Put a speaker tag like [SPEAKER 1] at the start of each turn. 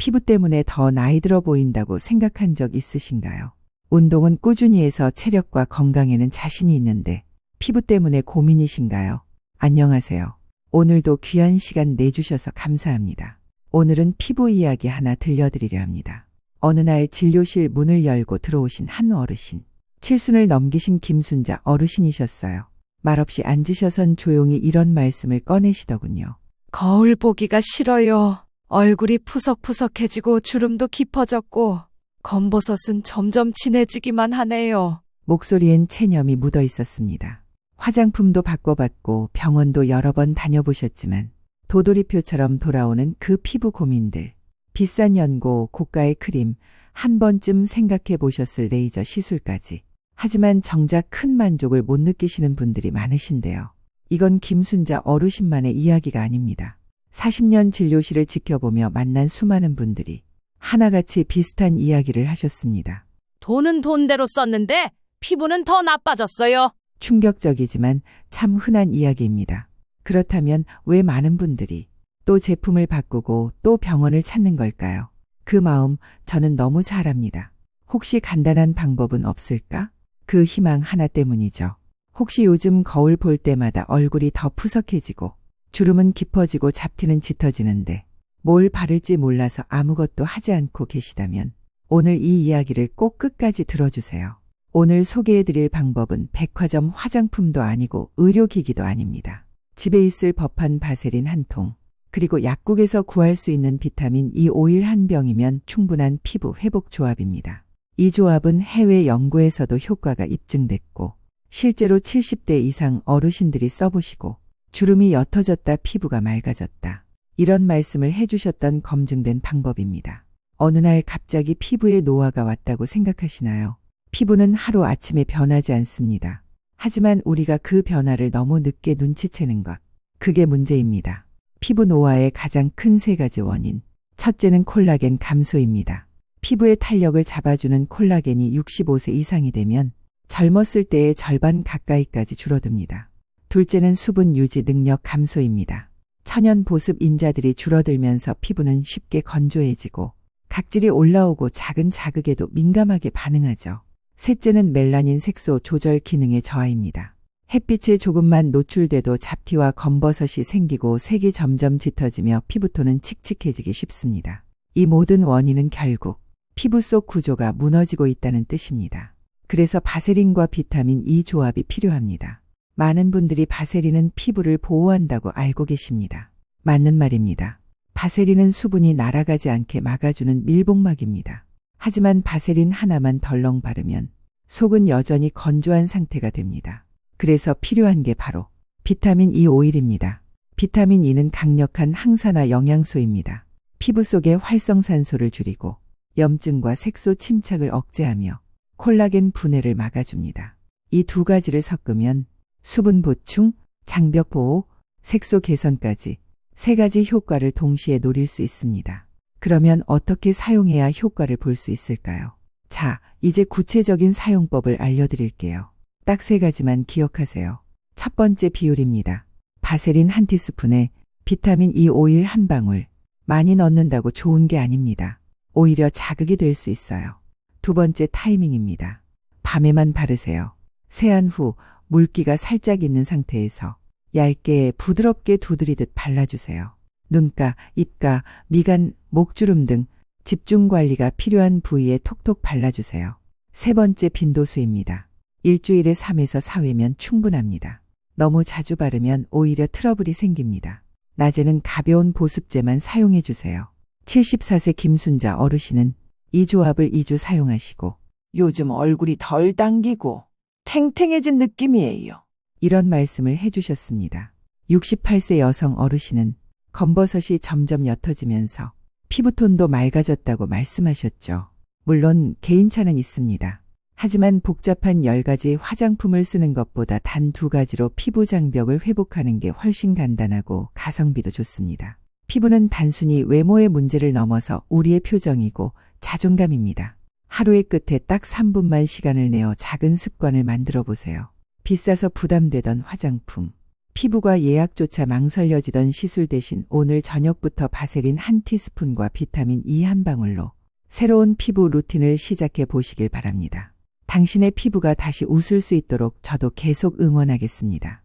[SPEAKER 1] 피부 때문에 더 나이 들어 보인다고 생각한 적 있으신가요? 운동은 꾸준히 해서 체력과 건강에는 자신이 있는데 피부 때문에 고민이신가요? 안녕하세요. 오늘도 귀한 시간 내주셔서 감사합니다. 오늘은 피부 이야기 하나 들려드리려 합니다. 어느 날 진료실 문을 열고 들어오신 한 어르신. 칠순을 넘기신 김순자 어르신이셨어요. 말없이 앉으셔선 조용히 이런 말씀을 꺼내시더군요.
[SPEAKER 2] 거울 보기가 싫어요. 얼굴이 푸석푸석해지고 주름도 깊어졌고 검버섯은 점점 진해지기만 하네요.
[SPEAKER 1] 목소리엔 체념이 묻어 있었습니다. 화장품도 바꿔봤고 병원도 여러 번 다녀보셨지만 도돌이표처럼 돌아오는 그 피부 고민들. 비싼 연고, 고가의 크림, 한 번쯤 생각해 보셨을 레이저 시술까지. 하지만 정작 큰 만족을 못 느끼시는 분들이 많으신데요. 이건 김순자 어르신만의 이야기가 아닙니다. 40년 진료실을 지켜보며 만난 수많은 분들이 하나같이 비슷한 이야기를 하셨습니다.
[SPEAKER 2] 돈은 돈대로 썼는데 피부는 더 나빠졌어요.
[SPEAKER 1] 충격적이지만 참 흔한 이야기입니다. 그렇다면 왜 많은 분들이 또 제품을 바꾸고 또 병원을 찾는 걸까요? 그 마음 저는 너무 잘 압니다. 혹시 간단한 방법은 없을까? 그 희망 하나 때문이죠. 혹시 요즘 거울 볼 때마다 얼굴이 더 푸석해지고 주름은 깊어지고 잡티는 짙어지는데 뭘 바를지 몰라서 아무것도 하지 않고 계시다면 오늘 이 이야기를 꼭 끝까지 들어주세요. 오늘 소개해드릴 방법은 백화점 화장품도 아니고 의료기기도 아닙니다. 집에 있을 법한 바세린 한 통, 그리고 약국에서 구할 수 있는 비타민 E 오일 한 병이면 충분한 피부 회복 조합입니다. 이 조합은 해외 연구에서도 효과가 입증됐고 실제로 70대 이상 어르신들이 써보시고 주름이 옅어졌다 피부가 맑아졌다. 이런 말씀을 해주셨던 검증된 방법입니다. 어느 날 갑자기 피부에 노화가 왔다고 생각하시나요? 피부는 하루아침에 변하지 않습니다. 하지만 우리가 그 변화를 너무 늦게 눈치채는 것. 그게 문제입니다. 피부 노화의 가장 큰 세 가지 원인. 첫째는 콜라겐 감소입니다. 피부의 탄력을 잡아주는 콜라겐이 65세 이상이 되면 젊었을 때의 절반 가까이까지 줄어듭니다. 둘째는 수분 유지 능력 감소입니다. 천연 보습 인자들이 줄어들면서 피부는 쉽게 건조해지고 각질이 올라오고 작은 자극에도 민감하게 반응하죠. 셋째는 멜라닌 색소 조절 기능의 저하입니다. 햇빛에 조금만 노출돼도 잡티와 검버섯이 생기고 색이 점점 짙어지며 피부톤은 칙칙해지기 쉽습니다. 이 모든 원인은 결국 피부 속 구조가 무너지고 있다는 뜻입니다. 그래서 바세린과 비타민 E 조합이 필요합니다. 많은 분들이 바세린은 피부를 보호한다고 알고 계십니다. 맞는 말입니다. 바세린은 수분이 날아가지 않게 막아주는 밀봉막입니다. 하지만 바세린 하나만 덜렁 바르면 속은 여전히 건조한 상태가 됩니다. 그래서 필요한 게 바로 비타민 E 오일입니다. 비타민 E는 강력한 항산화 영양소입니다. 피부 속의 활성산소를 줄이고 염증과 색소 침착을 억제하며 콜라겐 분해를 막아줍니다. 이 두 가지를 섞으면 수분 보충, 장벽 보호, 색소 개선까지 세 가지 효과를 동시에 노릴 수 있습니다. 그러면 어떻게 사용해야 효과를 볼 수 있을까요? 자, 이제 구체적인 사용법을 알려드릴게요. 딱 세 가지만 기억하세요. 첫 번째 비율입니다. 바세린 한 티스푼에 비타민 E 오일 한 방울. 많이 넣는다고 좋은 게 아닙니다. 오히려 자극이 될 수 있어요. 두 번째 타이밍입니다. 밤에만 바르세요. 세안 후 물기가 살짝 있는 상태에서 얇게 부드럽게 두드리듯 발라주세요. 눈가, 입가, 미간, 목주름 등 집중 관리가 필요한 부위에 톡톡 발라주세요. 세 번째 빈도수입니다. 일주일에 3에서 4회면 충분합니다. 너무 자주 바르면 오히려 트러블이 생깁니다. 낮에는 가벼운 보습제만 사용해주세요. 74세 김순자 어르신은 이 조합을 2주 사용하시고 요즘 얼굴이 덜 당기고 탱탱해진 느낌이에요. 이런 말씀을 해주셨습니다. 68세 여성 어르신은 검버섯이 점점 옅어지면서 피부톤도 맑아졌다고 말씀하셨죠. 물론 개인차는 있습니다. 하지만 복잡한 10가지 화장품을 쓰는 것보다 단 2가지로 피부 장벽을 회복하는 게 훨씬 간단하고 가성비도 좋습니다. 피부는 단순히 외모의 문제를 넘어서 우리의 표정이고 자존감입니다. 하루의 끝에 딱 3분만 시간을 내어 작은 습관을 만들어 보세요. 비싸서 부담되던 화장품, 피부가 예약조차 망설여지던 시술 대신 오늘 저녁부터 바세린 한 티스푼과 비타민 E 한 방울로 새로운 피부 루틴을 시작해 보시길 바랍니다. 당신의 피부가 다시 웃을 수 있도록 저도 계속 응원하겠습니다.